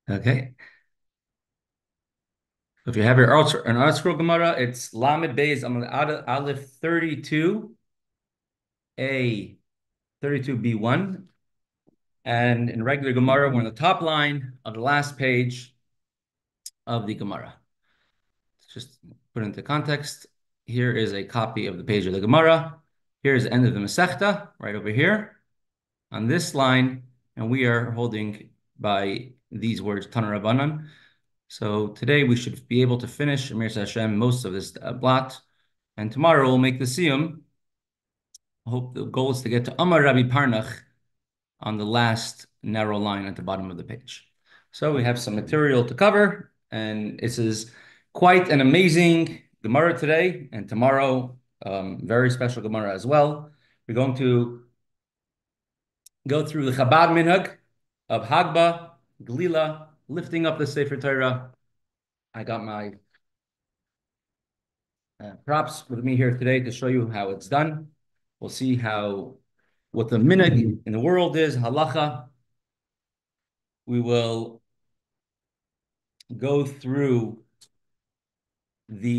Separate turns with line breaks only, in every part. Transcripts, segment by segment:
Okay. If you have an art scroll Gemara, it's Lamed Beis Aleph 32, A 32b1. And in regular Gemara, we're on the top line of the last page of the Gemara. Just put into context. Here is a copy of the page of the Gemara. Here's the end of the Mesechta, right over here on this line. And we are holding by these words, Tana Rabbanan. So today we should be able to finish, Amir Hashem, most of this blot. And tomorrow we'll make the Siyum. I hope the goal is to get to Amar Rabbi Parnach on the last narrow line at the bottom of the page. So we have some material to cover, and this is quite an amazing Gemara today, and tomorrow, very special Gemara as well. We're going to go through the Chabad Minhag of Hagbah, Gelilah, lifting up the Sefer Torah. I got my props with me here today to show you how it's done. We'll see what the minhag in the world is, halacha. We will go through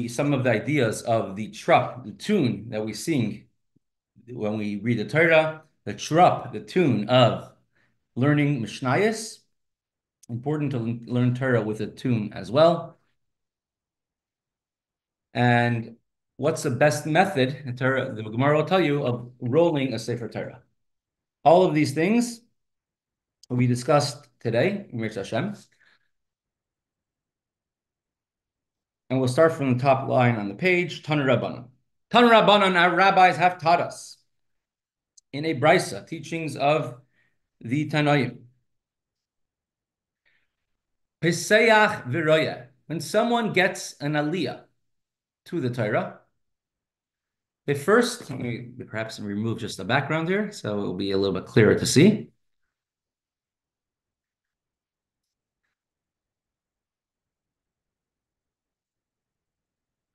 some of the ideas of the Trop, the tune that we sing when we read the Torah, the Trop, the tune of learning Mishnayos. Important to learn Torah with a tune as well. And what's the best method, the Gemara will tell you, of rolling a Sefer Torah. All of these things will be discussed today, Mir Hashem. And we'll start from the top line on the page, Tana Rabbanan. Tana Rabbanan, our rabbis have taught us in a brisa, teachings of the Tanaim. Pesayach v'roya. When someone gets an aliyah to the Torah, they first, let me perhaps remove just the background here, so it will be a little bit clearer to see.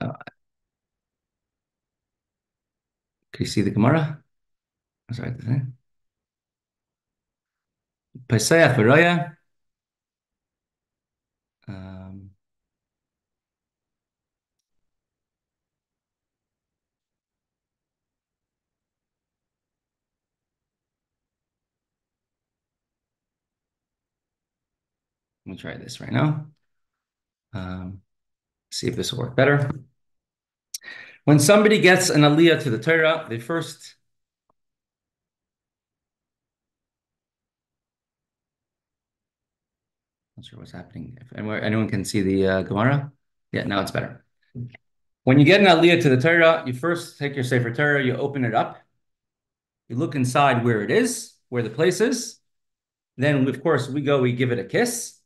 Can you see the Gemara? That's right. Pesayach v'roya. Let me try this right now. See if this will work better. When somebody gets an aliyah to the Torah, they first not sure what's happening. If anyone can see the Gemara? Yeah, now it's better. When you get an aliyah to the Torah, you first take your Sefer Torah, you open it up, you look inside where it is, where the place is. Then, of course, we give it a kiss.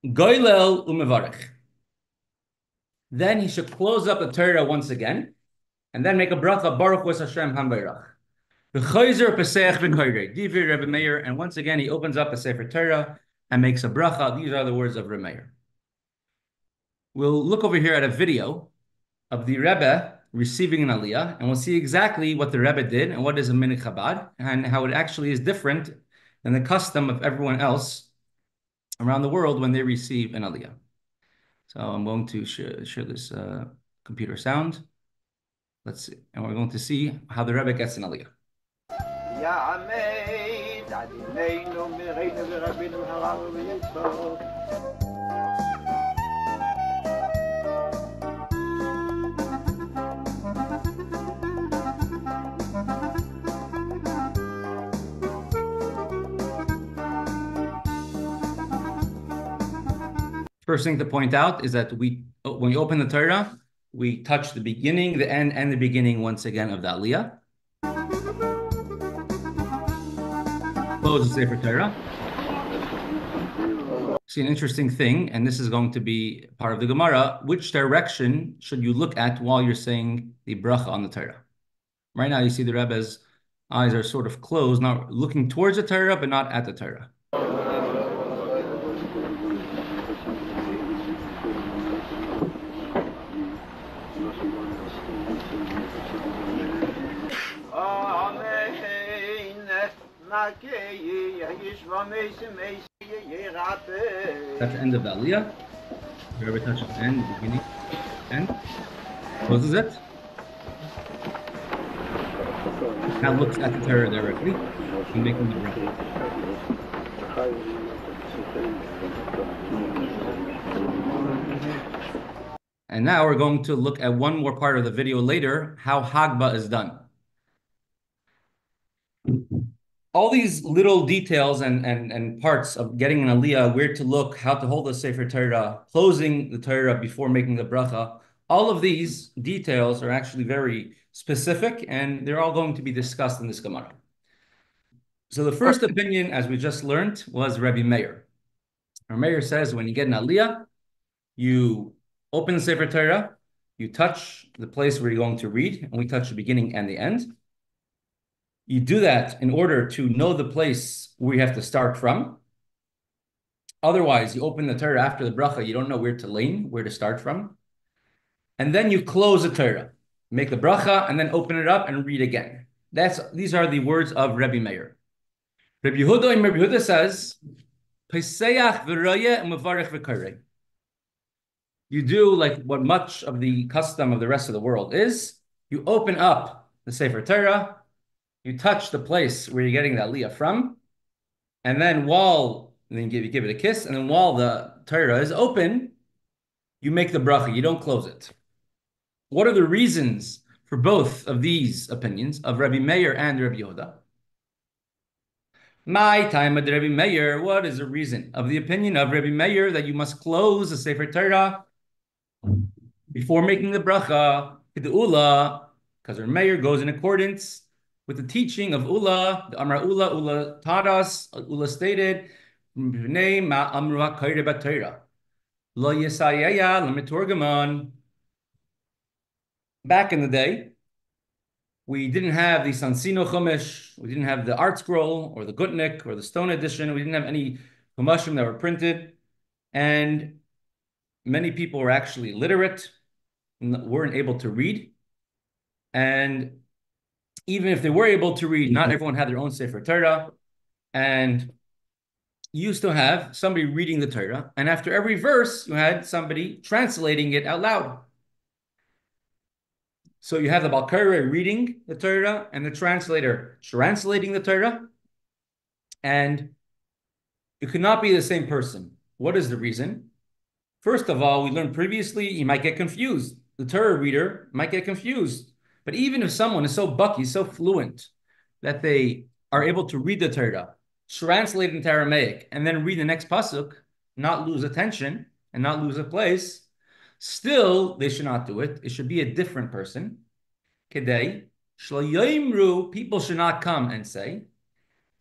Goylel umevarech. Then he should close up the Torah once again, and then make a bracha, Baruch Hu Hashem Hambayrach. V'chayzer pesach v'koyrei. Divir Rebbe Meir, and once again he opens up the Sefer Torah and makes a bracha. These are the words of Rebbe Meir. We'll look over here at a video of the Rebbe receiving an aliyah, and we'll see exactly what the Rebbe did and what is a minhag Chabad, and how it actually is different than the custom of everyone else around the world when they receive an aliyah. So I'm going to share this computer sound. Let's see, and we're going to see how the Rebbe gets an aliyah. First thing to point out is that when we open the Torah, we touch the beginning, the end, and the beginning once again of the aliyah. Close the Sefer Torah. See an interesting thing, and this is going to be part of the Gemara. Which direction should you look at while you're saying the bracha on the Torah? Right now, you see the Rebbe's eyes are sort of closed, not looking towards the Torah, but not at the Torah. That's the end of the aliyah. The Rebbe touches the end, the beginning, end, closes it. Now looks at the Torah directly and making the bracha. And now we're going to look at one more part of the video later, how Hagbah is done. All these little details and parts of getting an aliyah, where to look, how to hold the Sefer Torah, closing the Torah before making the bracha, all of these details are actually very specific, and they're all going to be discussed in this Gemara. So the first opinion, as we just learned, was Rabbi Meir. Rabbi Meir says when you get an aliyah, you open the Sefer Torah, you touch the place where you're going to read, and we touch the beginning and the end. You do that in order to know the place where you have to start from. Otherwise, you open the Torah after the bracha, you don't know where to lane, where to start from. And then you close the Torah, make the bracha, and then open it up and read again. These are the words of Rabbi Meir. Rabbi Yehuda says, Pesayach v'royeh u'mevarech v'kareh. You do like what much of the custom of the rest of the world is. You open up the Sefer Torah, you touch the place where you're getting the aliyah from, and then you give it a kiss, and then while the Torah is open, you make the bracha. You don't close it. What are the reasons for both of these opinions of Rabbi Meir and Rabbi Yehuda? My time at Rabbi Meir, what is the reason of the opinion of Rabbi Meir that you must close the Sefer Torah before making the bracha? Because Rabbi Meir goes in accordance with the teaching of Ula, the Amra Ula taught us, Ula stated, Lo yesayaya. Back in the day, we didn't have the Sansino Chumash, we didn't have the Art Scroll, or the Gutnik, or the Stone Edition, we didn't have any Chumashim that were printed, and many people were actually illiterate, weren't able to read, and even if they were able to read, not everyone had their own Sefer Torah, and you used to have somebody reading the Torah, and after every verse, you had somebody translating it out loud. So you have the Balkari reading the Torah, and the translator translating the Torah, and it could not be the same person. What is the reason? First of all, we learned previously, you might get confused. The Torah reader might get confused. But even if someone is so bucky, so fluent, that they are able to read the Torah, translate into Aramaic, and then read the next pasuk, not lose attention and not lose a place, still they should not do it. It should be a different person. Kedei, people should not come and say,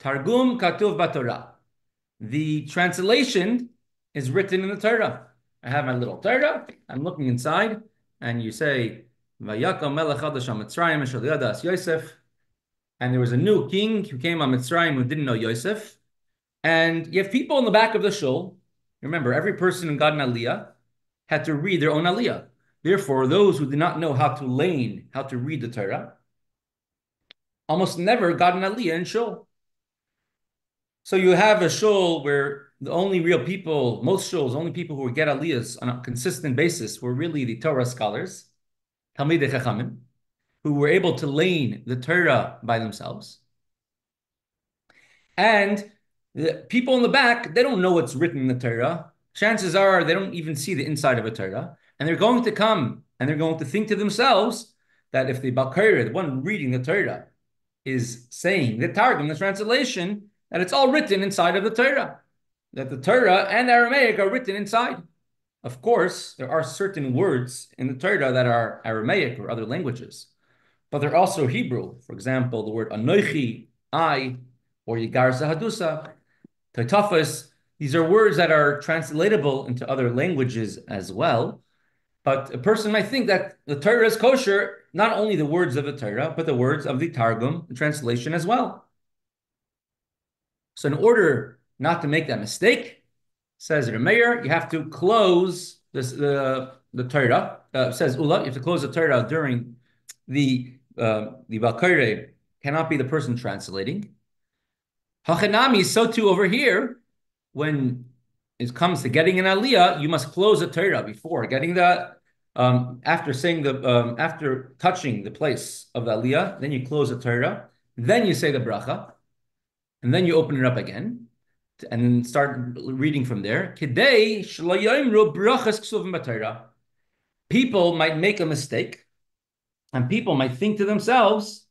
Targum katuv b'Torah. The translation is written in the Torah. I have my little Torah, I'm looking inside, and you say, Vayakam melech chadash ha-Mitzrayim shel yadas Yosef, and there was a new king who came on Mitzrayim who didn't know Yosef, and you have people in the back of the shul. Remember, every person who got an aliyah had to read their own aliyah. Therefore, those who did not know how to lane, how to read the Torah, almost never got an aliyah in shul. So you have a shul where the only real people, most shuls, only people who would get aliyahs on a consistent basis were really the Torah scholars, Talmidei Chachamim, who were able to lane the Torah by themselves. And the people in the back, they don't know what's written in the Torah. Chances are they don't even see the inside of a Torah. And they're going to come and they're going to think to themselves that if the Balkari, the one reading the Torah, is saying the Targum, the translation, that it's all written inside of the Torah. That the Torah and Aramaic are written inside. Of course, there are certain words in the Torah that are Aramaic or other languages, but they're also Hebrew. For example, the word Anochi, I, or Yigar Zahadusa, Taitafas. These are words that are translatable into other languages as well. But a person might think that the Torah is kosher, not only the words of the Torah, but the words of the Targum, the translation as well. So in order not to make that mistake, says Rameir, you have to close the Torah. Says Ula, you have to close the Torah during the Balkari cannot be the person translating. Hachanami, so too over here, when it comes to getting an aliyah, you must close the Torah before getting that. After saying after touching the place of the aliyah, then you close the Torah, then you say the bracha, and then you open it up again, and then start reading from there. Kidei shelo yomru brachas ksuvim b'Torah. People might make a mistake, and people might think to themselves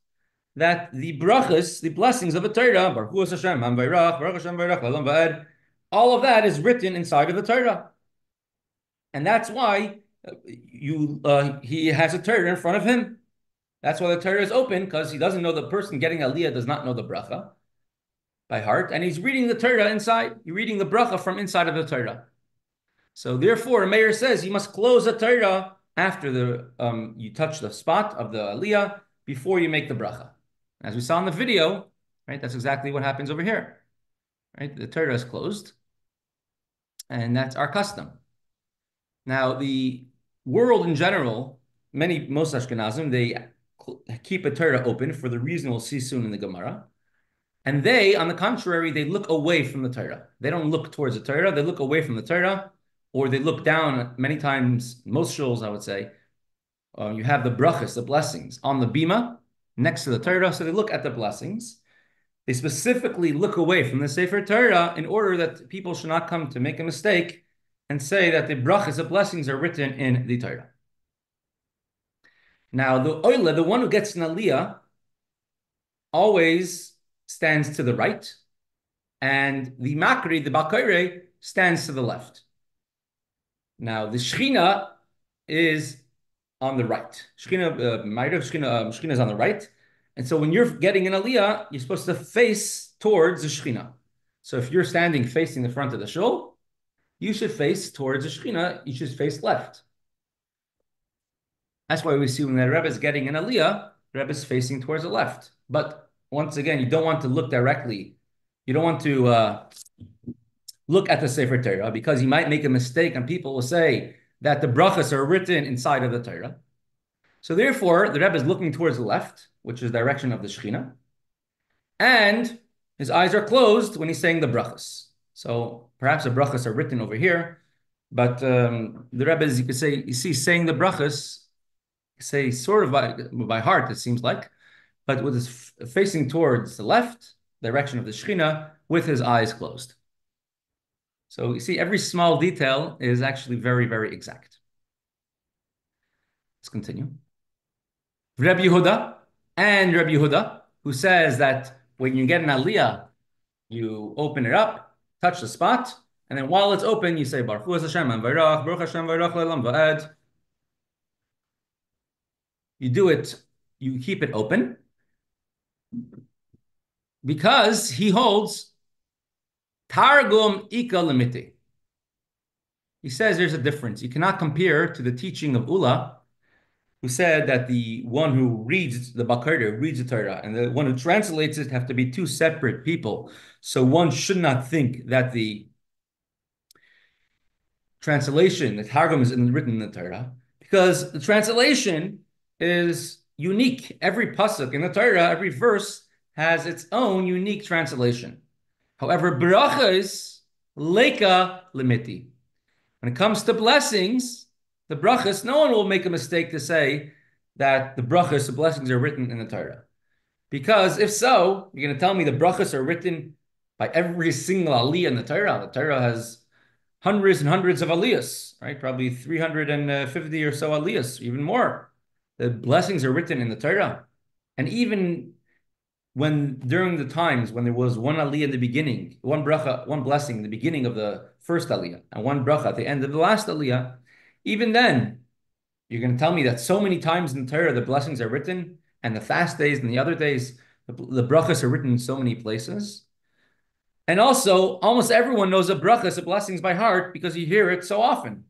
that the brachas, the blessings of the Torah, Baruch Hu Hashem, Am Vayrach, Baruch Hashem Vayrach, Olam Va'ed, all of that is written inside of the Torah, and that's why he has a Torah in front of him. That's why the Torah is open, because he doesn't know, the person getting aliyah does not know the bracha by heart, and he's reading the Torah inside. You're reading the bracha from inside of the Torah. So therefore, the mayor says you must close the Torah after you touch the spot of the aliyah before you make the bracha. As we saw in the video, right? That's exactly what happens over here, right? The Torah is closed, and that's our custom. Now, the world in general, most Ashkenazim, they keep a Torah open for the reason we'll see soon in the Gemara. And they, on the contrary, they look away from the Torah. They don't look towards the Torah. They look away from the Torah, or they look down. Many times, most shuls, I would say, you have the brachas, the blessings, on the bima next to the Torah. So they look at the blessings. They specifically look away from the Sefer Torah in order that people should not come to make a mistake and say that the brachas, the blessings, are written in the Torah. Now, the oile, the one who gets an aliyah, always stands to the right, and the makri, the bakare, stands to the left. Now, the Shechina is on the right. Shechina is on the right. And so when you're getting an aliyah, you're supposed to face towards the Shechina. So if you're standing facing the front of the shul, you should face towards the Shechina. You should face left. That's why we see when the Rebbe is getting an aliyah, the Rebbe is facing towards the left. But once again, you don't want to look directly. You don't want to look at the Sefer Torah, because you might make a mistake and people will say that the brachas are written inside of the Torah. So therefore, the Rebbe is looking towards the left, which is the direction of the Shechina, and his eyes are closed when he's saying the brachas. So perhaps the brachas are written over here, but the Rebbe, as you could say, you see, saying the brachas, say sort of by heart, it seems like, but with his facing towards the left direction of the Shechina with his eyes closed. So you see, every small detail is actually very, very exact. Let's continue. Rebbe Yehuda, who says that when you get an aliyah, you open it up, touch the spot, and then while it's open, you say Baruch Hu Hashem Vayrach, Baruch Hashem Vayrach Olam Va'ed. You do it, you keep it open, because he holds Targum Ika Limiti. He says there's a difference. You cannot compare to the teaching of Ula, who said that the one who reads the Bakar reads the Torah, and the one who translates it have to be two separate people. So one should not think that the translation, the Targum, is written in the Torah, because the translation is unique. Every pasuk in the Torah, every verse has its own unique translation. However, brachas leka limiti. When it comes to blessings, the brachas, no one will make a mistake to say that the brachas, the blessings, are written in the Torah. Because if so, you're going to tell me the brachas are written by every single aliyah in the Torah. The Torah has hundreds and hundreds of aliyahs, right? Probably 350 or so aliyahs, even more. The blessings are written in the Torah. And even when during the times when there was one aliyah in the beginning, one bracha, one blessing in the beginning of the first aliyah, and one bracha at the end of the last aliyah, even then, you're going to tell me that so many times in the Torah the blessings are written, and the fast days and the other days, the brachas are written in so many places. And also, almost everyone knows the brachas, the blessings by heart, because you hear it so often.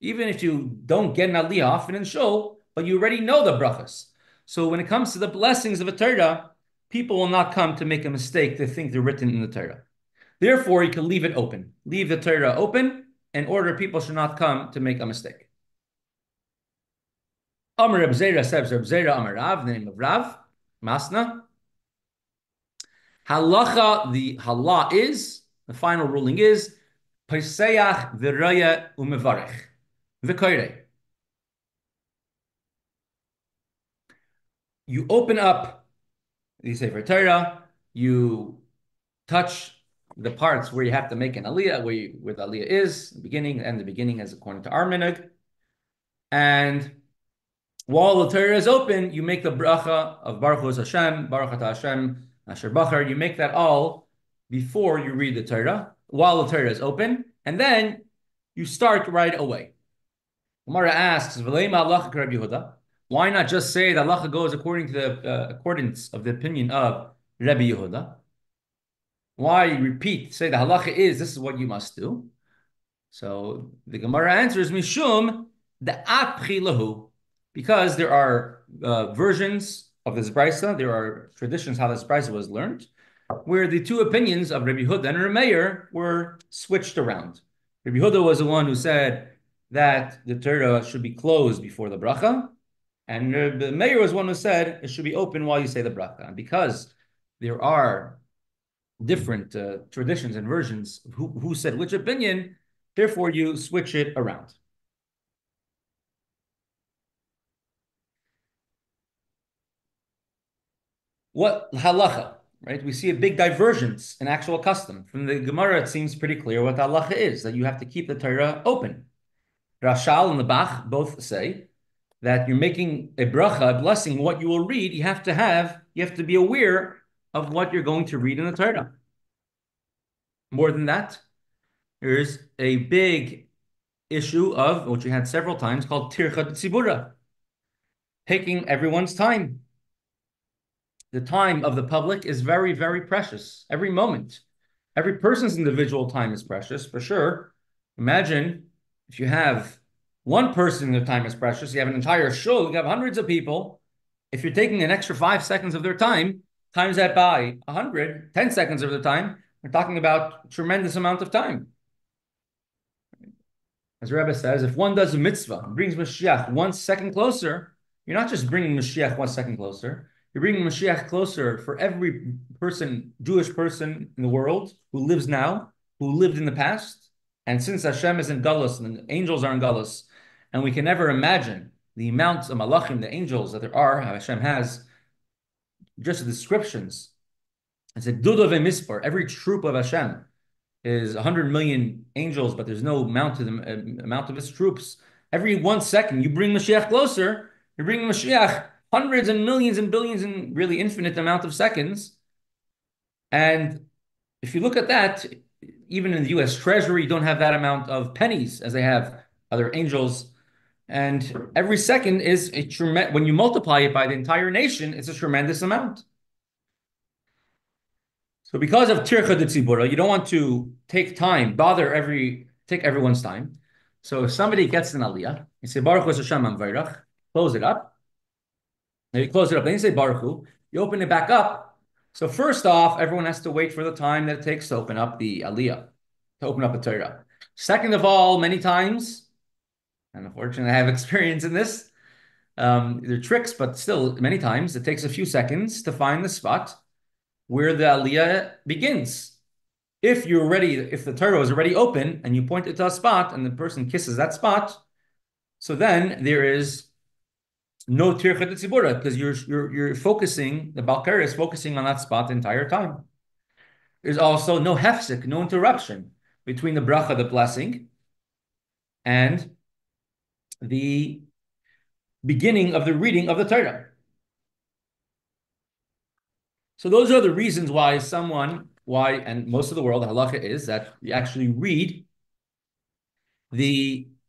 Even if you don't get an aliyah often in shul, but you already know the brachas. So when it comes to the blessings of a Torah, people will not come to make a mistake to think they're written in the Torah. Therefore, you can leave it open. Leave the Torah open in order people should not come to make a mistake. Amar Reb Zera says, Reb Zera Amar Rav, the name of Rav, Masna. Halacha, the final ruling is, Paiseach v'roya umevarech v'koirei. You open up the Sefer Torah, you touch the parts where you have to make an aliyah, where the aliyah is, the beginning, and the beginning is according to our minhag. And while the Torah is open, you make the bracha of Baruch Hu Hashem, Baruch Atah Hashem, Asher Bachar. You make that all before you read the Torah, while the Torah is open, and then you start right away. Gemara asks, "V'leima halacha k'Rabbi Yehuda?" Why not just say that halacha goes according to the accordance of the opinion of Rabbi Yehuda? Why repeat? Say the halacha is this is what you must do. So the Gemara answers, "Mishum da'apchi lahu," because there are versions of this brisa. There are traditions how this brisa was learned, where the two opinions of Rabbi Yehuda and Rabbi Meir were switched around. Rabbi Yehuda was the one who said that the Torah should be closed before the bracha, and Rabbi Meir was one who said it should be open while you say the bracha. And because there are different traditions and versions of who said which opinion, therefore you switch it around. What halacha, right? We see a big divergence in actual custom. From the Gemara, it seems pretty clear what halacha is, that you have to keep the Torah open. Rashal and the Bach both say that you're making a bracha, a blessing, what you will read, you have to be aware of what you're going to read in the Torah. More than that, there's a big issue of, which we had several times, called tircha tzibura, taking everyone's time. The time of the public is very, very precious. Every moment, every person's individual time is precious, for sure. Imagine if you have one person, their time is precious. You have an entire show, you have hundreds of people. If you're taking an extra 5 seconds of their time, times that by 100, 10 seconds of their time, we're talking about a tremendous amount of time. As Rebbe says, if one does a mitzvah, brings Mashiach 1 second closer, you're not just bringing Mashiach 1 second closer, you're bringing Mashiach closer for every person, Jewish person in the world who lives now, who lived in the past. And since Hashem is in Galus and the angels are in Galus, and we can never imagine the amounts of malachim, the angels that there are, Hashem has, just the descriptions. It's a Dudav Mispar, every troop of Hashem is 100 million angels, but there's no amount of his troops. Every 1 second you bring Mashiach closer, you're bringing Mashiach hundreds and millions and billions and really infinite amount of seconds. And if you look at that, even in the US Treasury, you don't have that amount of pennies as they have other angels. And every second is a tremendous, when you multiply it by the entire nation, it's a tremendous amount. So because of tircha de tzibura, you don't want to take time, take everyone's time. So if somebody gets an aliyah, you say, Baruch Hu Hashem Amvayrach, close it up. Now you close it up, then you say Baruch Hu, you open it back up. So first off, everyone has to wait for the time that it takes to open up the aliyah, to open up the Torah. Second of all, many times, and unfortunately I have experience in this, they're tricks, but still many times it takes a few seconds to find the spot where the aliyah begins. If the Torah is already open and you point it to a spot and the person kisses that spot, so then there is no tircha de tzibura because you're focusing, the Balkar is focusing on that spot the entire time. There's also no hefsek, no interruption between the bracha, the blessing, and the beginning of the reading of the Torah. So those are the reasons why and most of the world, the halacha is that you actually read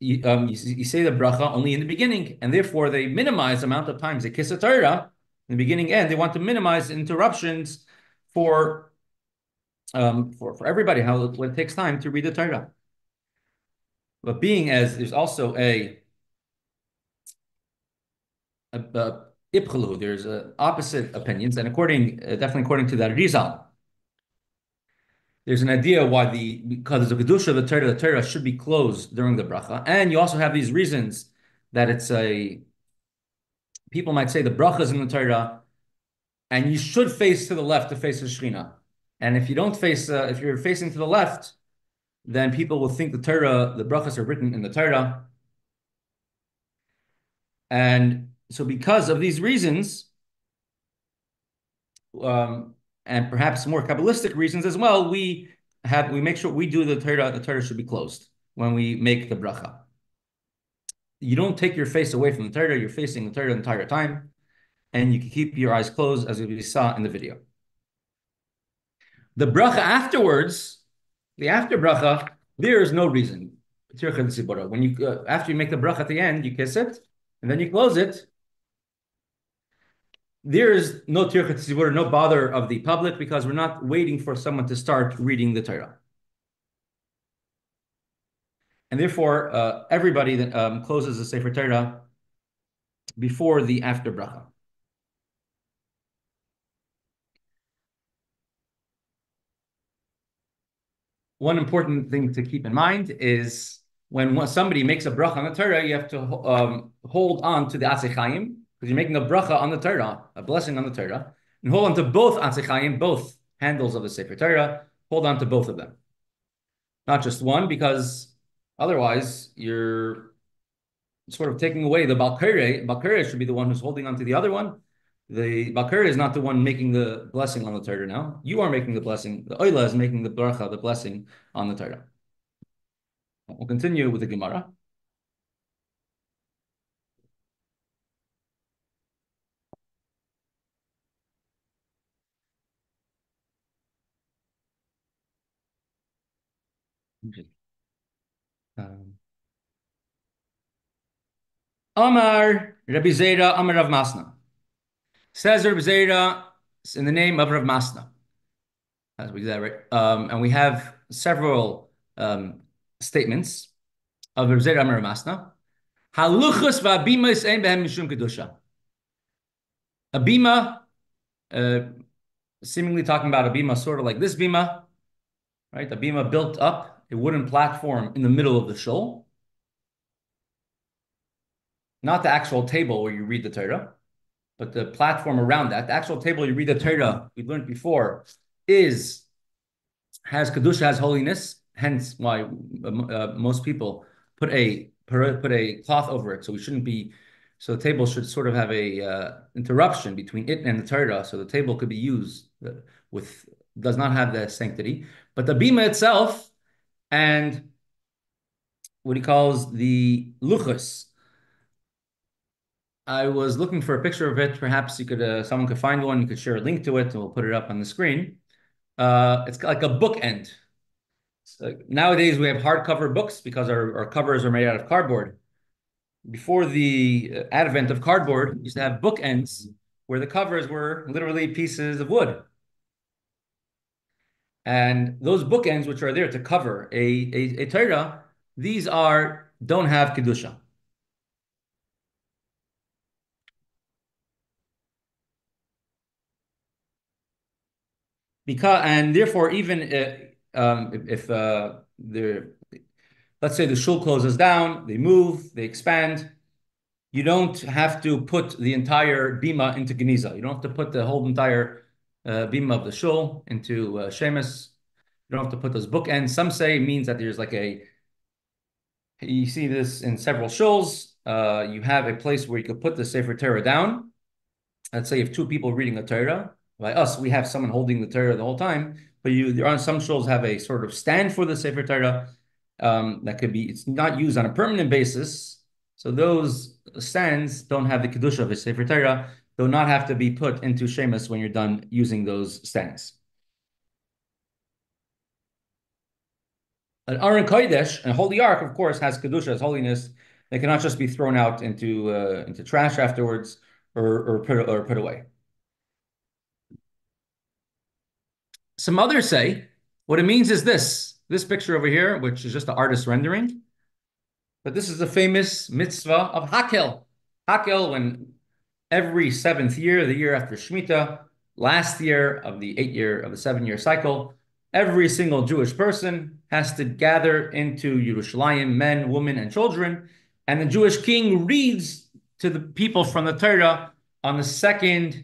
you say the bracha only in the beginning, and therefore they minimize the amount of times they kiss a Torah in the beginning and they want to minimize interruptions for everybody, when it takes time to read the Torah. But being as there's also there's opposite opinions, and definitely according to that Rizal, there's an idea why because the kedusha of the Torah should be closed during the bracha, and you also have these reasons that people might say the bracha is in the Torah, and you should face to the left to face the Shekhinah, and if you're facing to the left, then people will think the Torah, the brachas are written in the Torah. And so because of these reasons, and perhaps more Kabbalistic reasons as well, we make sure we do the Torah should be closed when we make the bracha. You don't take your face away from the Torah, you're facing the Torah the entire time, and you can keep your eyes closed as we saw in the video. The bracha afterwards, the after bracha, there is no reason. When you after you make the bracha at the end, you kiss it, and then you close it. There is no tirchat tzibur, no bother of the public, because we're not waiting for someone to start reading the Torah. And therefore, everybody that closes the Sefer Torah before the after bracha. One important thing to keep in mind is when somebody makes a bracha on the Torah, you have to hold on to the Atzei Chaim, because you're making a bracha on the Torah, a blessing on the Torah, and hold on to both Atzei Chaim, both handles of the Sefer Torah, hold on to both of them. Not just one, because otherwise you're sort of taking away the Balkare. Balkare should be the one who's holding on to the other one. The Balkare is not the one making the blessing on the Torah now. You are making the blessing. The Oila is making the bracha, the blessing on the Torah. We'll continue with the Gemara. Amar Rabbi Zera, Amar Rav Masna. Says Rabbi Zera in the name of Rav Masna. As we did that, right? And we have several statements of Rabbi Zera, Amar Rav Masna. Haluchos va'abimas ein behem mishum kedusha. A bima, seemingly talking about a bima sort of like this bima, right? A bima built up, a wooden platform in the middle of the shul. Not the actual table where you read the Torah, but the platform around that. The actual table you read the Torah, we learned before, has kedusha, has holiness. Hence, why most people put a cloth over it. So we shouldn't be. So the table should sort of have a interruption between it and the Torah, so the table could be used does not have the sanctity. But the bima itself and what he calls the luchos. I was looking for a picture of it. Perhaps someone could find one. You could share a link to it, and we'll put it up on the screen. It's like a bookend. So nowadays we have hardcover books because our covers are made out of cardboard. Before the advent of cardboard, we used to have bookends where the covers were literally pieces of wood. And those bookends, which are there to cover a Torah, these don't have kedusha. And therefore, even if let's say the shul closes down, they move, they expand, you don't have to put the entire bima into geniza. You don't have to put the whole entire bima of the shul into shemes. You don't have to put those bookends. Some say it means that there's you see this in several shuls. You have a place where you could put the Sefer Torah down. Let's say if two people reading the Torah, by us, we have someone holding the Torah the whole time, but there are some shuls have a sort of stand for the Sefer Torah that could be, it's not used on a permanent basis. So those stands don't have the kedusha of a Sefer Torah, do not have to be put into shemes when you're done using those stands. An Aron Kodesh, a holy ark, of course, has kedusha, has holiness. They cannot just be thrown out into trash afterwards or put away. Some others say what it means is this picture over here, which is just the artist's rendering. But this is the famous mitzvah of Hakel. Hakel, when every 7th year, the year after Shemitah, last year of the 7-year cycle, every single Jewish person has to gather into Yerushalayim, men, women, and children, and the Jewish king reads to the people from the Torah on the 2nd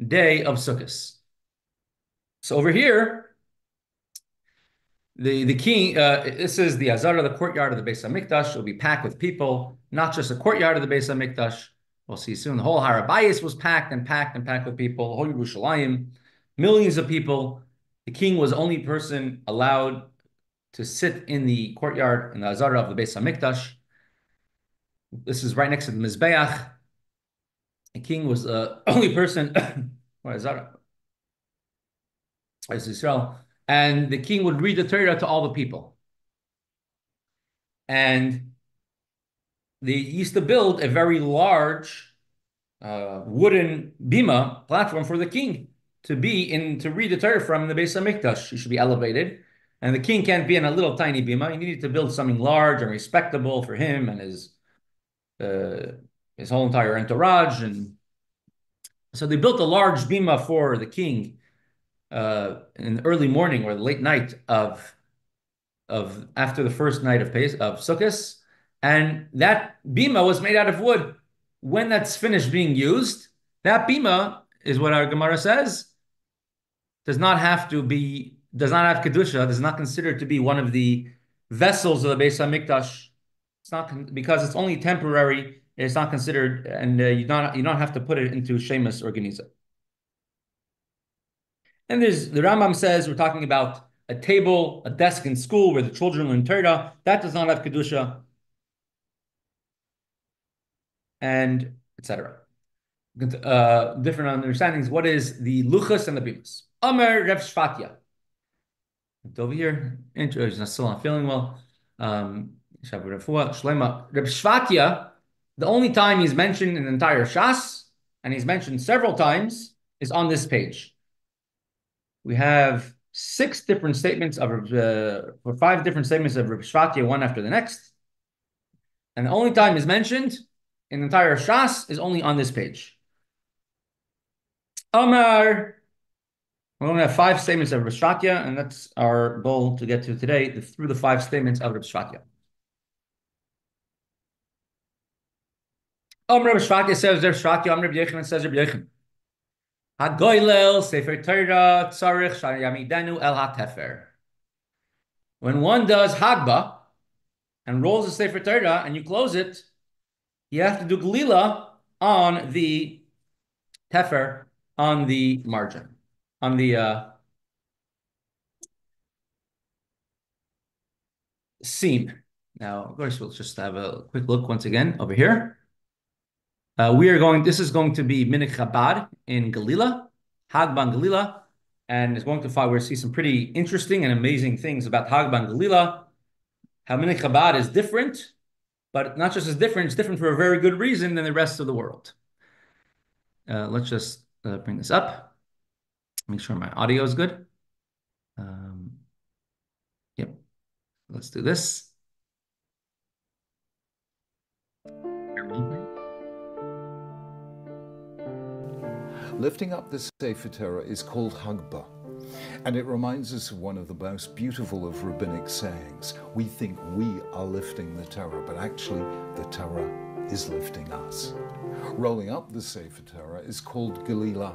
day of Sukkot. So over here, The king, this is the Azara, the courtyard of the Beis Hamikdash. It will be packed with people, not just the courtyard of the Beis Hamikdash. We'll see soon. The whole Har HaBayis was packed and packed and packed with people. The whole Yerushalayim, millions of people. The king was the only person allowed to sit in the courtyard in the Azara of the Beis Hamikdash. This is right next to the Mizbeach. The king was the only person, or Azara, as Israel, and the king would read the Torah to all the people. And they used to build a very large wooden bima platform for the king to read the Torah from in the Beis Hamikdash. He should be elevated, and the king can't be in a little tiny bima. He needed to build something large and respectable for him and his whole entire entourage. And so they built a large bima for the king in the early morning or the late night of after the first night of Sukkot, and that bima was made out of wood. When that's finished being used, that bima is what our Gemara says does not have kedusha, does not considered to be one of the vessels of the Beis Hamikdash. It's not because it's only temporary. It's not considered, and you don't have to put it into shemus or geniza. And the Rambam says we're talking about a table, a desk in school where the children learn Torah. That does not have kedusha, and etc. Different understandings. What is the luchas and the bimas? Amar Reb Shvatya. Over here, he's still not feeling well. Reb Shvatya, the only time he's mentioned in the entire Shas, and he's mentioned several times, is on this page. We have 6 different statements of or 5 different statements of Reb Shvatya, one after the next. And the only time he's mentioned in the entire Shas is only on this page. Amar, we're going to have 5 statements of Reb Shvatya, and that's our goal to get to today, through the 5 statements of Reb Shvatya. Reb Shvatya says Reb Shvatya, Reb Yochanan says Reb Yochanan. Hagoylel Sefer Torah tzarich shayamidenu el haTeffer. When one does Hagbah and rolls the Sefer Torah and you close it, you have to do Gelilah on the Pfeffer, on the margin, on the seam. Now, of course, we'll just have a quick look once again over here. This is going to be Minhag Chabad in Gelilah, Hagbah and Gelilah, and it's going to we'll see some pretty interesting and amazing things about Hagbah and Gelilah, how Minhag Chabad is different, but not just as different, it's different for a very good reason than the rest of the world. Let's just bring this up, make sure my audio is good. Yep, let's do this.
Lifting up the Sefer Torah is called Hagbah, and it reminds us of one of the most beautiful of rabbinic sayings. We think we are lifting the Torah, but actually the Torah is lifting us. Rolling up the Sefer Torah is called Gelilah,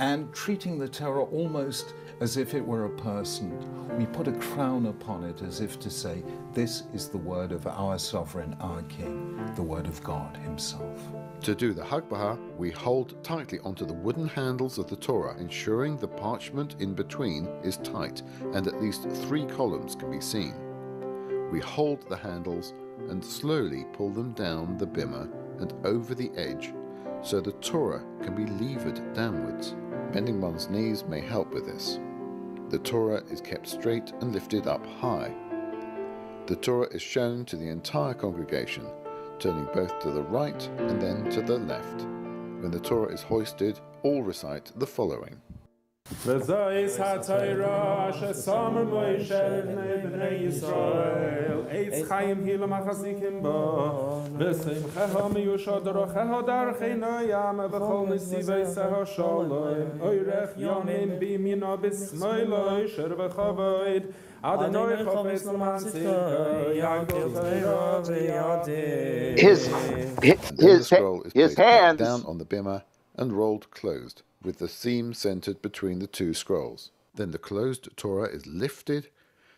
and treating the Torah almost as if it were a person. We put a crown upon it as if to say, this is the word of our sovereign, our king, the word of God himself.
To do the Hagbah, we hold tightly onto the wooden handles of the Torah, ensuring the parchment in between is tight and at least 3 columns can be seen. We hold the handles and slowly pull them down the bimah and over the edge so the Torah can be levered downwards. Bending one's knees may help with this. The Torah is kept straight and lifted up high. The Torah is shown to the entire congregation, turning both to the right and then to the left. When the Torah is hoisted, all recite the following.
His hands
down on the bimah and rolled closed, with the seam centered between the 2 scrolls. Then the closed Torah is lifted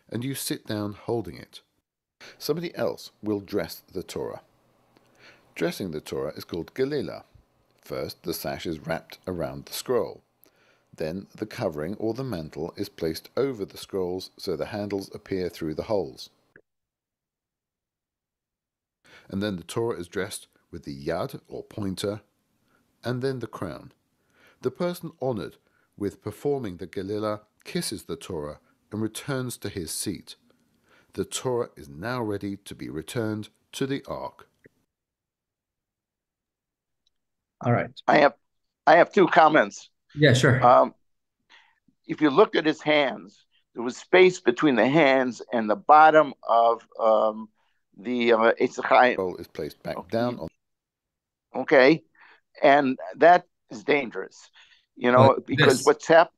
and you sit down holding it. Somebody else will dress the Torah. Dressing the Torah is called Gelilah. First, the sash is wrapped around the scroll. Then the covering or the mantle is placed over the scrolls so the handles appear through the holes. And then the Torah is dressed with the yad or pointer, and then the crown. The person honored with performing the Gelilah kisses the Torah and returns to his seat. The Torah is now ready to be returned to the ark.
All right.
I have two comments.
Yeah, sure.
If you looked at his hands, there was space between the hands and the bottom of the Chaim.
Scroll is placed back down on.
Okay, and that is dangerous, because what's happened.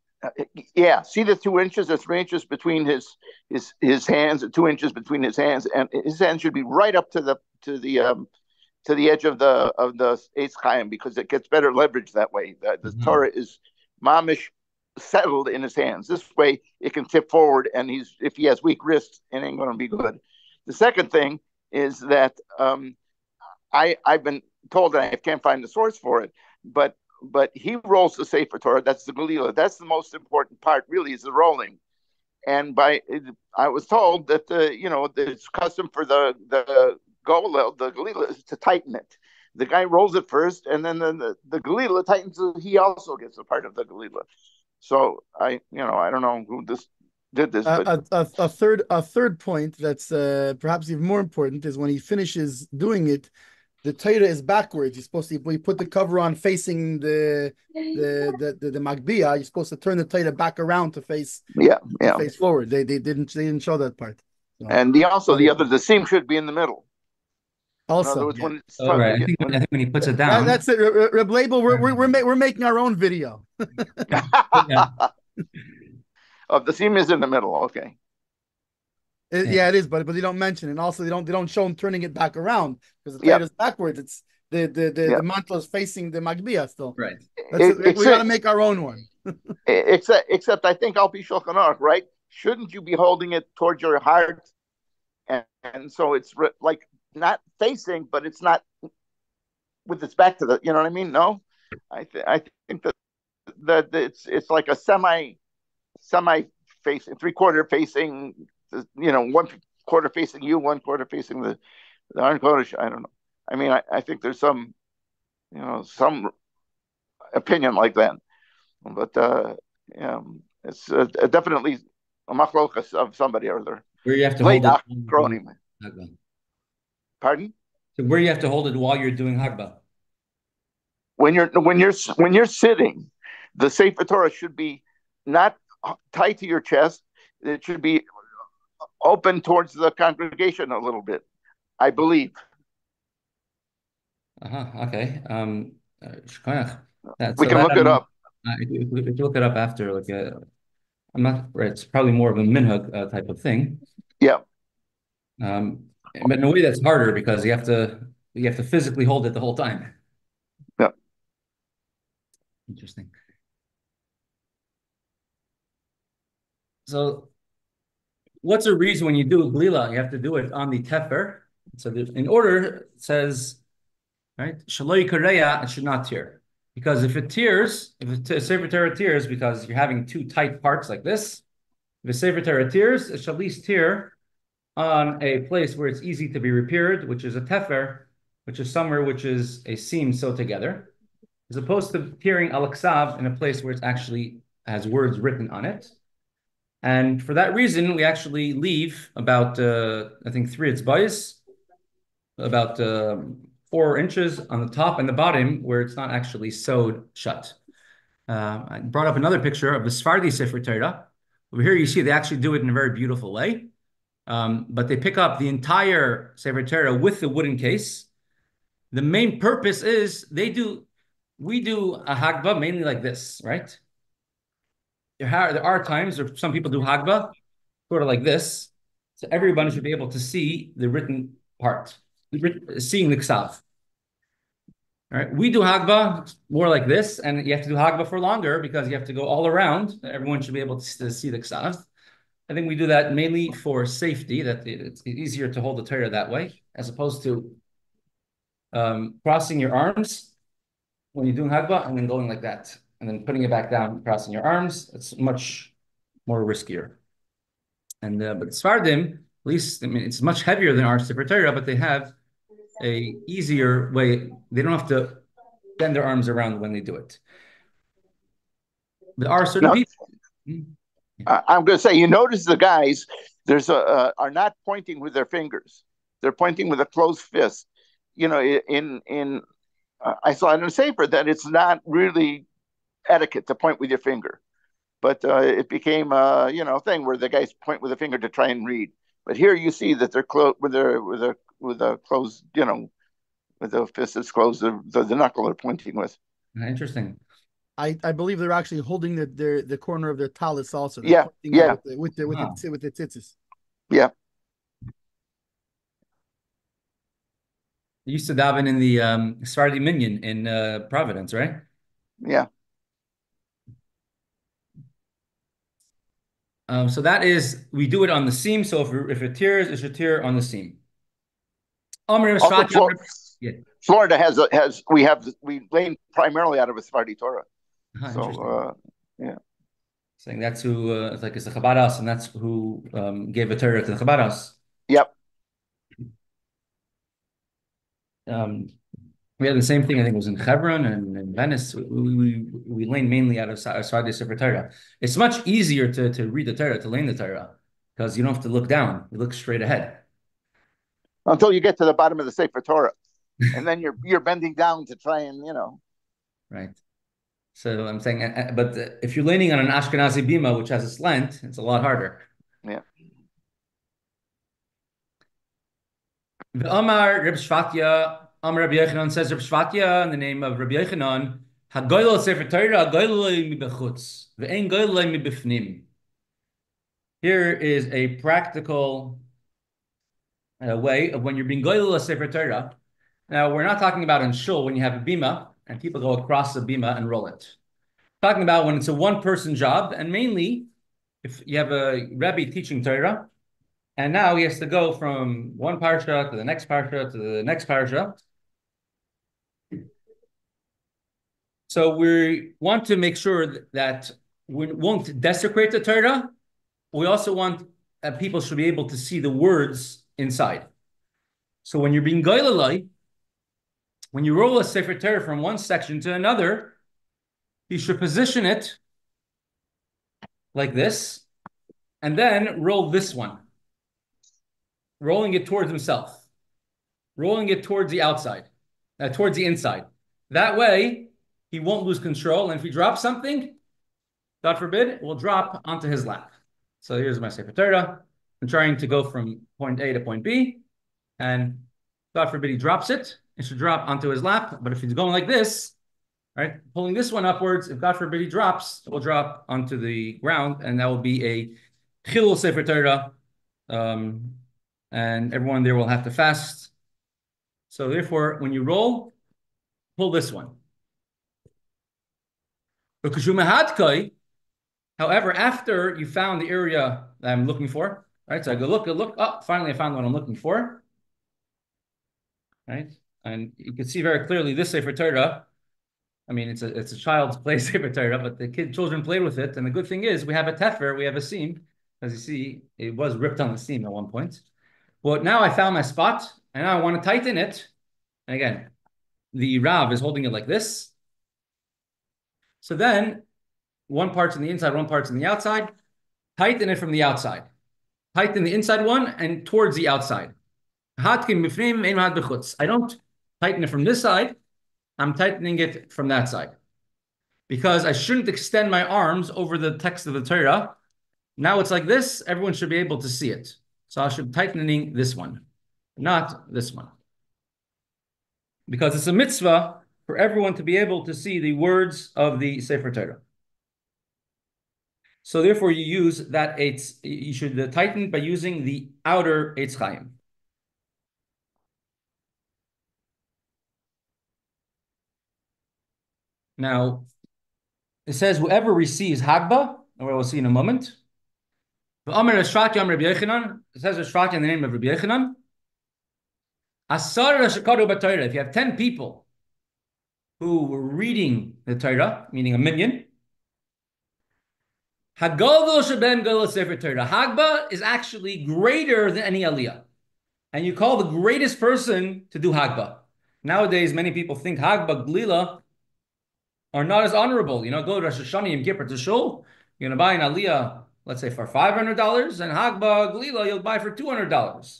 Yeah, see the 2 inches, the 3 inches between his hands, the 2 inches between his hands, and his hands should be right up to the edge of the Eitz Chaim, because it gets better leverage that way. The Torah is mamish settled in his hands. This way, it can tip forward, and if he has weak wrists, it ain't going to be good. The second thing is that I've been told that I can't find the source for it, but he rolls the Sefer Torah. That's the Gelilah. That's the most important part, really, is the rolling. And I was told that it's custom for the Gelilah is to tighten it. The guy rolls it first, and then the Gelilah tightens it. He also gets a part of the Gelilah. So I don't know who did this. But
a third point that's perhaps even more important is when he finishes doing it, the Torah is backwards. You're supposed to, when you put the cover on facing the Magbia, you're supposed to turn the Torah back around to face face forward. They didn't show that part. So,
and the seam should be in the middle.
Also,
words, when it's
right. I think when he puts it down,
that's it. Reb Label, we're making our own video.
Of the seam is in the middle. Okay.
It is, but they don't mention it. And also they don't show him turning it back around because the Torah is backwards. It's the mantle is facing the Magbia still.
Right.
We got to make our own one.
except I think I'll be Shulchan Aruch, right? Shouldn't you be holding it towards your heart? And so it's like not facing, but it's not with its back to the. You know what I mean? No, I think that it's like a semi facing, 3/4 facing. 1/4 facing you, 1/4 facing the Aron Kodesh. I don't know. I mean, I think there's some opinion like that, but it's definitely a machlokas of somebody or other.
Where you have to hold
it. Pardon?
So where you have to hold it while you're doing Hagbah?
When you're sitting, the Sefer Torah should be not tight to your chest. It should be open towards the congregation a little bit, I believe.
Okay.
We can look it up.
We can look it up after. I'm not. Right, it's probably more of a minhag type of thing.
Yeah.
But in a way that's harder because you have to physically hold it the whole time.
Yeah.
Interesting. So, what's the reason when you do a Gelilah, you have to do it on the Pfeffer? So, in order, it says, right, Shaloi Kareya, it should not tear. Because if it tears, if the Sefer Torah tears, because you're having two tight parts like this, if the Sefer Torah tears, it should at least tear on a place where it's easy to be repaired, which is a Pfeffer, which is somewhere which is a seam sewed together, as opposed to tearing Al-Aksav in a place where it actually has words written on it. And for that reason, we actually leave about, I think, 3 etzba'is, about 4 inches on the top and the bottom where it's not actually sewed shut. I brought up another picture of the Sephardi Sefer Torah. Over here, you see they actually do it in a very beautiful way. But they pick up the entire Sefer Torah with the wooden case. The main purpose is we do a Hagbah mainly like this, right? There are times where some people do Hagbah sort of like this. So everybody should be able to see the written part, seeing the Ksav. All right, we do Hagbah more like this, and you have to do Hagbah for longer because you have to go all around. Everyone should be able to see the Ksav. I think we do that mainly for safety, that it's easier to hold the Torah that way, as opposed to crossing your arms when you're doing Hagbah and then going like that, and then putting it back down, crossing your arms. It's much more riskier. And but Sfardim, at least, I mean, it's much heavier than our Sefer Torah, but they have a easier way. They don't have to bend their arms around when they do it. There are certain
Now,
people.
I'm going to say, you notice the guys are not pointing with their fingers; they're pointing with a closed fist. You know, I saw in a Sefer that it's not really etiquette to point with your finger, but it became a thing where the guys point with a finger to try and read. But here you see that they're close with a closed, with the fist that's closed, the knuckle they're pointing with.
Interesting.
I believe they're actually holding the corner of their talus also.
Yeah, yeah.
With the tzitzis.
Yeah.
You used to daven in the Sephardi Minyan in Providence, right?
Yeah.
So that is, we do it on the seam. So if it tears, it should tear on the seam.
Also, Florida we lean primarily out of a Sephardi Torah. So yeah.
Saying that's who it's like it's the Chabad house, and that's who gave a Torah to the Chabad house.
Yep.
We had the same thing. I think it was in Hebron and in Venice. We lean mainly out of Sephardi Sefer Torah. It's much easier to read the Torah, to lean the Torah, because you don't have to look down. You look straight ahead.
Until you get to the bottom of the Sefer Torah, and then you're bending down to try and
Right. So I'm saying, but if you're leaning on an Ashkenazi bima, which has a slant, it's a lot harder.
Yeah.
The Amar Reb Shvatya, Amar Rabbi Yochanan says Reb Shvatya in the name of Rabbi Yochanan, Hagoylel Sefer Torah, Hagoylel mibechutz, ve'ein goylel mibifnim. Here is a practical way of when you're being goylel Sefer Torah. Now, we're not talking about in shul when you have a bima and people go across the bima and roll it. Talking about when it's a one-person job, and mainly if you have a Rebbe teaching Torah, and now he has to go from one parsha to the next parsha to the next parsha. So we want to make sure that we won't desecrate the Torah. We also want people should be able to see the words inside. So when you're being Gelilah, when you roll a Sefer Torah from one section to another, you should position it like this, and then roll this one, rolling it towards himself, rolling it towards the outside, towards the inside. That way, he won't lose control. And if he drops something, God forbid, it will drop onto his lap. So here's my Sefer Torah. I'm trying to go from point A to point B, and God forbid he drops it. It should drop onto his lap. But if he's going like this, right, pulling this one upwards, if God forbid he drops, it will drop onto the ground, and that will be a Chilul Sefer Torah, and everyone there will have to fast. So therefore, when you roll, pull this one. However, after you found the area that I'm looking for, right? So I go look, oh, finally I found what I'm looking for, right? And you can see very clearly this Sefer Torah. I mean, it's a child's play Sefer Torah, but the children played with it. And the good thing is we have a Pfeffer, we have a seam. As you see, it was ripped on the seam at one point. Well, now I found my spot, and now I want to tighten it. And again, the Rav is holding it like this. So then, one part's on the inside, one part's on the outside. Tighten it from the outside. Tighten the inside one and towards the outside. I don't tighten it from this side. I'm tightening it from that side. Because I shouldn't extend my arms over the text of the Torah. Now it's like this. Everyone should be able to see it. So I should be tightening this one, not this one. Because it's a mitzvah for everyone to be able to see the words of the Sefer Torah. So therefore you use that eitz, you should tighten by using the outer eitz Chaim. Now, it says whoever receives Hagbah, or we'll see in a moment, It says Shvati in the name of Rabbi Yochanan. If you have 10 people who were reading the Torah, meaning a minyan, Hagbah is actually greater than any aliyah. And you call the greatest person to do Hagbah. Nowadays, many people think Hagbah, Gelilah are not as honorable. Go to Rosh Hashanah and Kippur to shul, you're going to buy an aliyah, let's say for $500, and Hagbah, Gelilah, you'll buy for $200.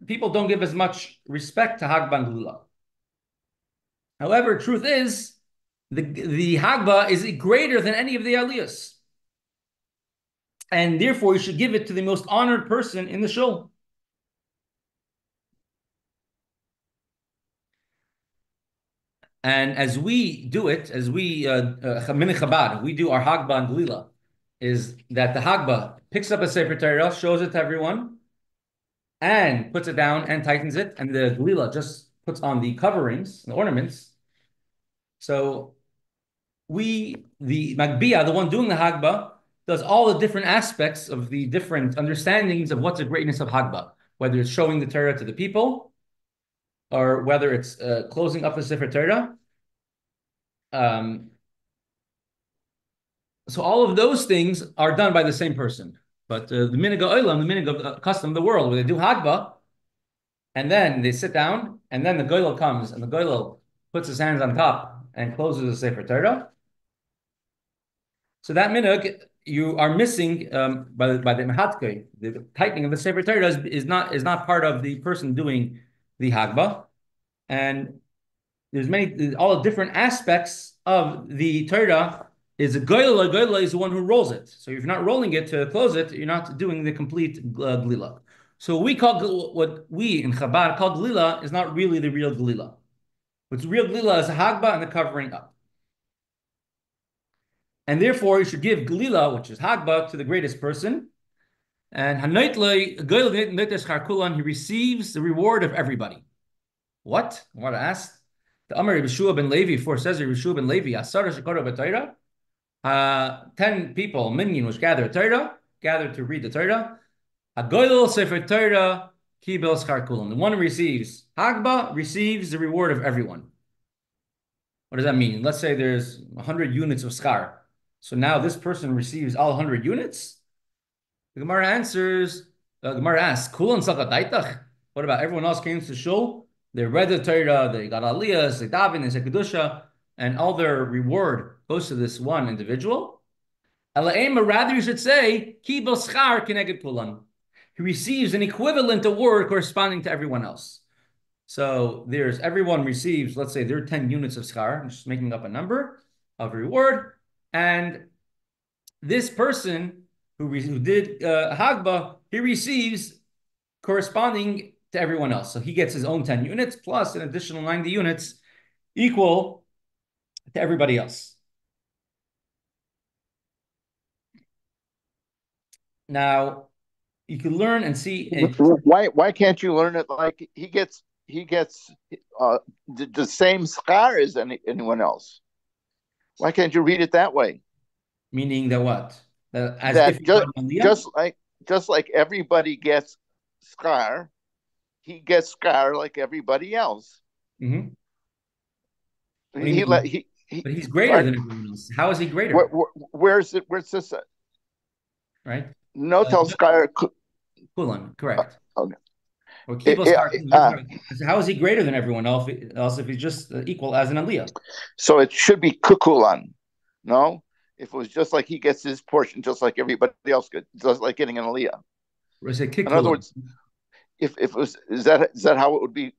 People don't give as much respect to Hagbah and Gelilah. However, truth is, the Hagbah is greater than any of the aliyahs. And therefore, you should give it to the most honored person in the shul. And as we do it, as we Chabad, we do our Hagbah and Gelilah, is that the Hagbah picks up a Sefer Torah, shows it to everyone, and puts it down and tightens it, and the Gelilah just puts on the coverings, the ornaments. So the Magbia, the one doing the Hagbah, does all the different aspects of the different understandings of what's the greatness of Hagbah, whether it's showing the Torah to the people, or whether it's closing up the Sefer Torah. So all of those things are done by the same person. But the Minhag Olam, the Minhag of custom of the world, where they do Hagbah, and then they sit down, and then the Gelilah comes, and the Gelilah puts his hands on top and closes the Sefer Torah. So that Minhag, you are missing by the Mehatke, the tightening of the Sefer Torah is not part of the person doing the Hagbah. And there's all the different aspects of the Torah is a Gelilah. Gelilah is the one who rolls it. So if you're not rolling it to close it, you're not doing the complete Gelilah. So what we in Chabad call Gelilah is not really the real Gelilah. What's real Gelilah is a Hagbah and the covering up. And therefore, you should give Gelilah, which is Hagbah, to the greatest person. And he receives the reward of everybody. What? I want to ask. The Amar Yeshua ben Levi, for says Yeshua ben Levi, 10 people, minyan, which gathered to read the Torah. Hagoyel sefer Torah kibel schar kulam. The one who receives Hagbah receives the reward of everyone. What does that mean? Let's say there's 100 units of schar. So now this person receives all 100 units. The Gemara asks, Kulan sakataitach. What about everyone else came to shul? They read the Torah, they got aliyahs, they daven, they said kedusha, and all their reward goes to this one individual. Rather, you should say, kibel schar keneged kulan. He receives an equivalent award corresponding to everyone else. So everyone receives, let's say, there are 10 units of schar. I'm just making up a number of reward, and this person who did Hagbah, he receives corresponding to everyone else. So he gets his own 10 units plus an additional 90 units equal to everybody else. Now, you can learn and see.
Why can't you learn it like he gets the same schar as anyone else? Why can't you read it that way?
Meaning that what?
Just like everybody gets schar, he gets schar like everybody else.
Mm-hmm. But he's greater than everyone else. How is he greater?
Where's this?
Right?
No, tell schar.
Kulan, correct.
Okay.
Or how is he greater than everyone else if he's just equal as an aliyah?
So it should be kukulan, no? If it was just like he gets his portion, just like everybody else gets, just like getting an aliyah.
In
other words, if it was, is that how it would be?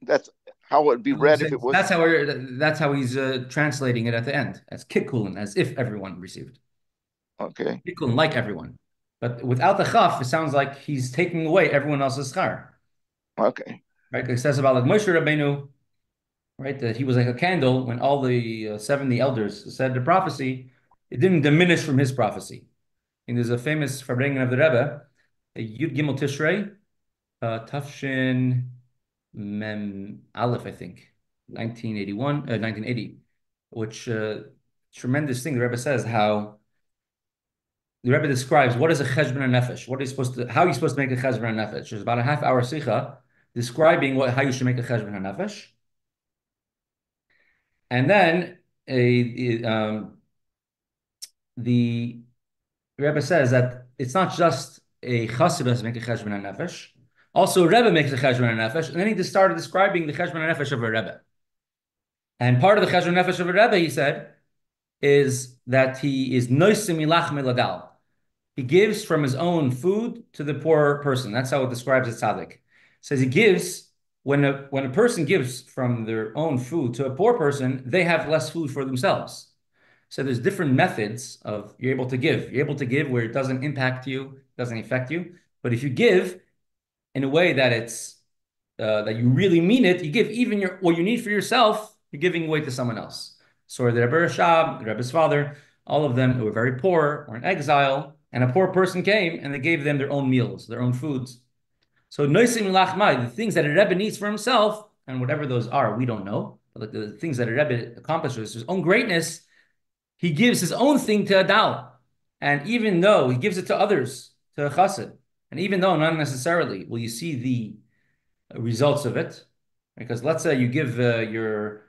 That's how it would be read if it was.
That's how he's translating it at the end as kikulan, as if everyone received.
Okay.
Kikulan, like everyone, but without the chaf, it sounds like he's taking away everyone else's schar.
Okay.
Right. It says about like Moshe Rabbeinu, right, that he was like a candle when all the 70 elders said the prophecy. It didn't diminish from his prophecy. And there's a famous Farbrengen of the Rebbe, Yud Gimel Tishrei, Tafshin Mem Aleph, I think, 1980, which tremendous thing. The Rebbe says how the Rebbe describes what is a cheshbon nefesh. What are you supposed to? How are you supposed to make a cheshbon nefesh? There's about a half-hour sikha describing how you should make a cheshbon nefesh, and then the Rebbe says that it's not just a chassidus make a cheshbon nefesh. Also, Rebbe makes a cheshbon nefesh, and then he just started describing the cheshbon nefesh of a Rebbe. And part of the cheshbon nefesh of a Rebbe, he said, is that he is noisim milach miladal. He gives from his own food to the poor person. That's how it describes a tzaddik. It says he gives when a person gives from their own food to a poor person, they have less food for themselves. So there's different methods of you're able to give. You're able to give where it doesn't impact you, doesn't affect you. But if you give in a way that it's that you really mean it, you give even what you need for yourself, you're giving away to someone else. So the Rebbe Rashab, the Rebbe's father, all of them who were very poor or in exile, and a poor person came and they gave them their own meals, their own foods. So noisim lachmai, the things that a Rebbe needs for himself, and whatever those are, we don't know. But the things that a Rebbe accomplishes, his own greatness, he gives his own thing to a dal. And even though he gives it to others, to a chassid, and even though not necessarily will you see the results of it, because let's say you give your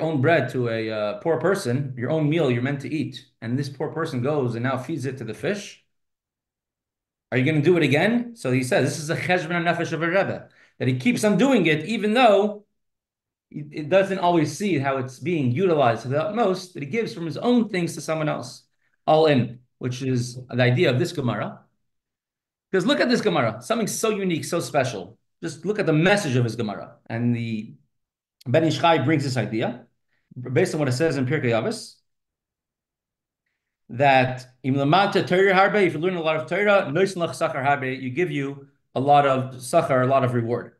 own bread to a poor person, your own meal you're meant to eat, and this poor person goes and now feeds it to the fish. Are you going to do it again? So he says this is a cheshbon nefesh of a Rebbe, that he keeps on doing it even though it doesn't always see how it's being utilized to the utmost, that he gives from his own things to someone else, all in, which is the idea of this Gemara. Because look at this Gemara, something so unique, so special. Just look at the message of his Gemara. And the Ben Ish Chai brings this idea, based on what it says in Pirkei Avos, that if you learn a lot of Torah, you give you a lot of sachar, a lot of reward.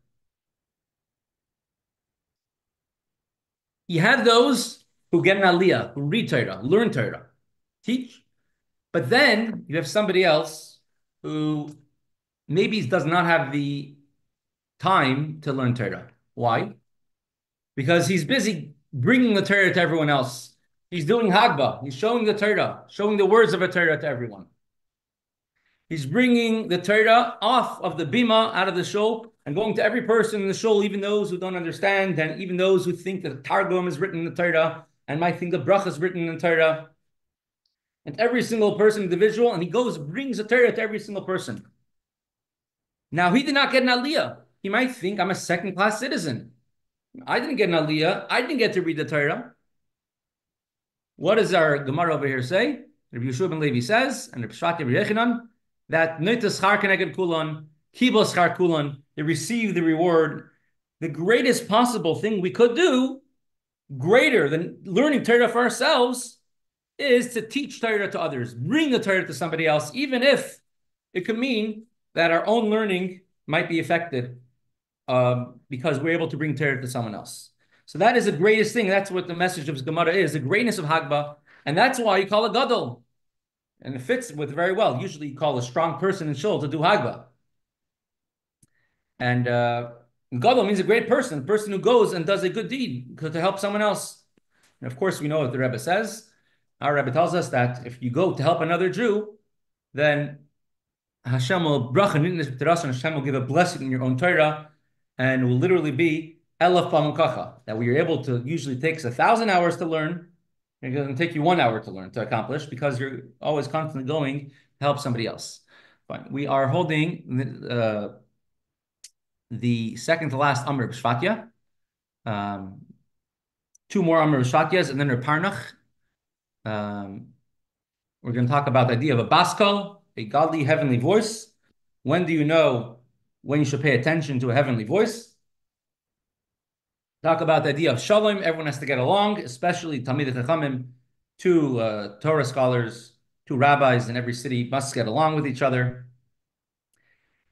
You have those who get an aliyah, who read Torah, learn Torah, teach. But then you have somebody else who maybe does not have the time to learn Torah. Why? Because he's busy bringing the Torah to everyone else. He's doing Hagbah. He's showing the Torah, showing the words of a Torah to everyone. He's bringing the Torah off of the bima, out of the shul, and going to every person in the shul, even those who don't understand, and even those who think that Targum is written in the Torah, and might think the bracha is written in the Torah. And every single person, individual, and he goes, brings the Torah to every single person. Now, he did not get an aliyah. He might think, I'm a second-class citizen. I didn't get an aliyah. I didn't get to read the Torah. What does our Gemara over here say? Rabbi Yeshua ben Levi says, and Rabbi Shvat Rabbi Yechanan, that noitas schar keneged kulon, kibos schar kulon, they receive the reward. The greatest possible thing we could do, greater than learning Torah for ourselves, is to teach Torah to others, bring the Torah to somebody else, even if it could mean that our own learning might be affected because we're able to bring Torah to someone else. So that is the greatest thing. That's what the message of Gemara is, the greatness of Hagbah. And that's why you call it Gadol. And it fits with very well. Usually you call a strong person in shul to do Hagbah. And Gadol means a great person, a person who goes and does a good deed to help someone else. And of course, we know what the Rebbe says. Our Rebbe tells us that if you go to help another Jew, then Hashem will Hashem will give a blessing in your own Torah, and it will literally be elef pamukacha, that we are able to, usually takes 1,000 hours to learn. It's going to take you 1 hour to learn, to accomplish, because you're always constantly going to help somebody else. Fine. We are holding the second to last Amr B'Shvatya, 2 more Amr B'Shvatyas, and then Parnach. We're going to talk about the idea of a baskal, a godly heavenly voice. When do you know when you should pay attention to a heavenly voice? Talk about the idea of shalom. Everyone has to get along, especially Talmidei Chachamim, 2 Torah scholars, 2 rabbis in every city must get along with each other.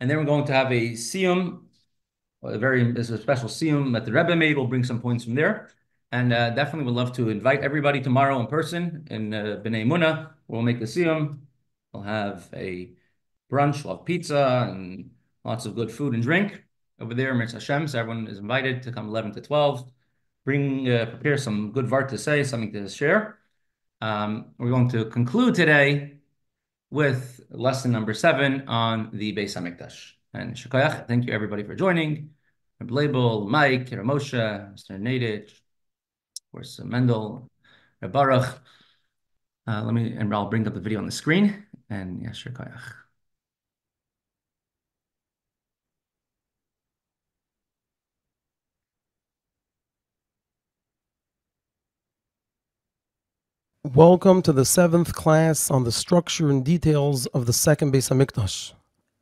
And then we're going to have a siyum, there's a special siyum that the Rebbe made. We'll bring some points from there. And definitely would love to invite everybody tomorrow in person in B'nai Munah. We'll make the siyum. We'll have a brunch, we'll have pizza and lots of good food and drink over there, Mirz Hashem. So everyone is invited to come 11 to 12. Prepare some good vart to say, something to share. We're going to conclude today with lesson number 7 on the Beis HaMikdash. And Shkoyach, thank you everybody for joining. Reb Label, Mike, Kira Moshe, Mr. Nadich, of course, Mendel, Reb Baruch. I'll bring up the video on the screen. And yes, Shkoyach.
Welcome to the 7th class on the structure and details of the second Beis HaMikdash.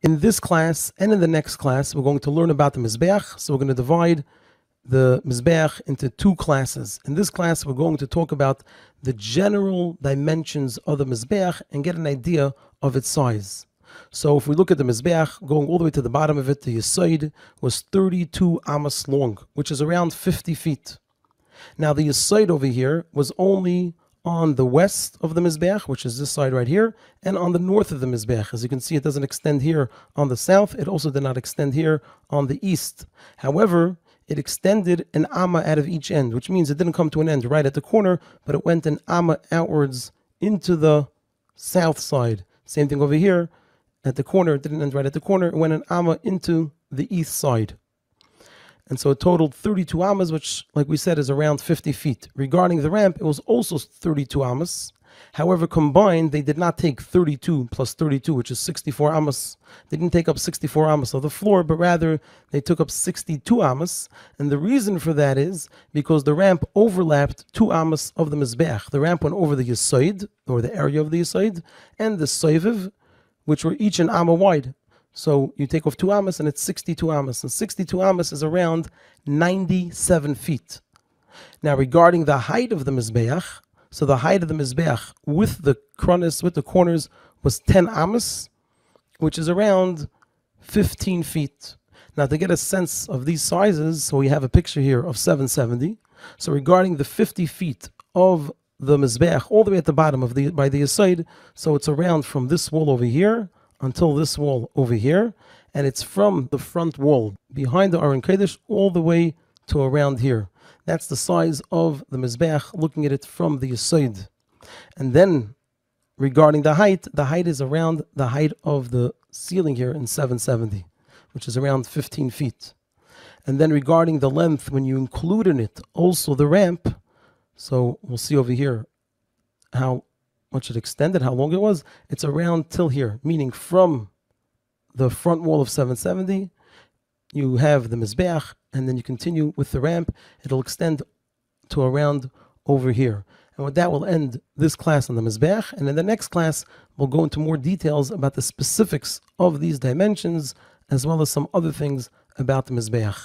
In this class and in the next class, we're going to learn about the Mizbeach. So we're going to divide the Mizbeach into 2 classes. In this class, we're going to talk about the general dimensions of the Mizbeach and get an idea of its size. So if we look at the Mizbeach, going all the way to the bottom of it, the Yesod was 32 amos long, which is around 50 feet. Now the Yesod over here was only on the west of the Mizbeach, which is this side right here, and on the north of the Mizbeach. As you can see, it doesn't extend here on the south. It also did not extend here on the east. However, it extended an amma out of each end, which means it didn't come to an end right at the corner, but it went an amma outwards into the south side. Same thing over here. At the corner, it didn't end right at the corner. It went an amma into the east side. And so it totaled 32 amas, which, like we said, is around 50 feet. Regarding the ramp, it was also 32 amas. However, combined, they did not take 32 plus 32, which is 64 amas. They didn't take up 64 amas of the floor, but rather they took up 62 amas. And the reason for that is because the ramp overlapped 2 amas of the Mizbeach. The ramp went over the Yesod, or the area of the Yesod, and the Soiviv, which were each an amma wide. So you take off 2 amas and it's 62 amas. And 62 amas is around 97 feet. Now regarding the height of the Mizbeach, so the height of the Mizbeach with the kronis, with the corners, was 10 amas, which is around 15 feet. Now to get a sense of these sizes, so we have a picture here of 770. So regarding the 50 feet of the Mizbeach, all the way at the bottom of by the Yesod, so it's around from this wall over here until this wall over here, and it's from the front wall behind the Aron Kodesh all the way to around here. That's the size of the Mizbeach, looking at it from the Yesod. And then, regarding the height is around the height of the ceiling here in 770, which is around 15 feet. And then regarding the length, when you include in it also the ramp, so we'll see over here how much it extended, how long it was. It's around till here, meaning from the front wall of 770, you have the Mizbeach, and then you continue with the ramp. It'll extend to around over here. And with that, we'll end this class on the Mizbeach. And in the next class, we'll go into more details about the specifics of these dimensions, as well as some other things about the Mizbeach.